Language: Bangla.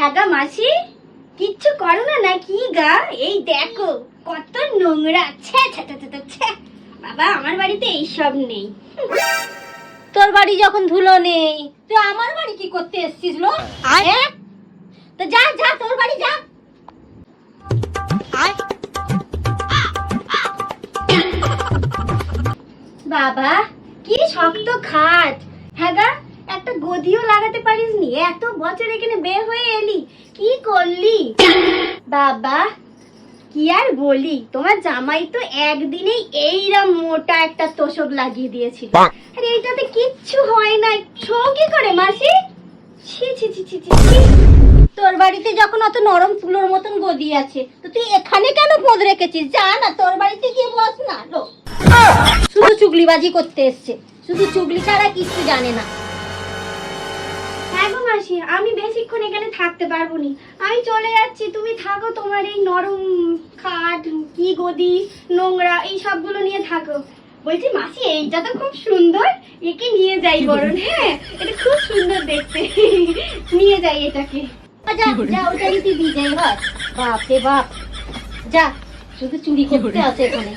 হ্যাঁ গা মাসি, কিচ্ছু করো না নাকি গা? এই দেখো কত নোংরা। বাবা আমার বাড়িতে এইসব নেই। তোর বাড়ি যখন ধুলো নেই, তুই আমার বাড়ি কি করতে এসেছিস লো? তো যা যা, তোর বাড়ি যা। বাবা কি শক্ত খাট। হ্যাঁ গা, একটা গদিও লাগাতে পারিসনি? এত বছর এখানে বের হয়ে এলি, কি করলি? বাবা কি আর বলি, তোমার জামাই তো একদিনেই এইরকম মোটা একটা তোষক লাগিয়ে দিয়েছিল। আর এইটাতে কিচ্ছু হয় না, শো কি করে মাসি? ছি ছি ছি ছি ছি। তোর বাড়িতে যখন অত নরম তুলোর মতন গদি আছে, তো তুই এখানে কেন পদ রেখেছিস? যা না, তোর বাড়িতে গিয়ে বস না। লো, শুধু চুগলিবাজি করতে এসছে, শুধু চুগলি ছাড়া কিছু জানে না। হ্যাঁ গো মাসি, আমি বেশিক্ষণ এখানে থাকতে পারবো নি, আমি চলে যাচ্ছি। তুমি থাকো, তোমার এই নরম খাট কি গদি নোংরা এই সবগুলো নিয়ে থাকো। বলছি মাসি, এইটা তো খুব সুন্দর, একে নিয়ে যাই বরং। হ্যাঁ, এটা খুব সুন্দর দেখতে, নিয়ে যাই এটাকে। যা যা, ওটা যদি বিজয় হয়। বাপ রে বাপ, যা, শুধু চুরি করতে আসে এখানে।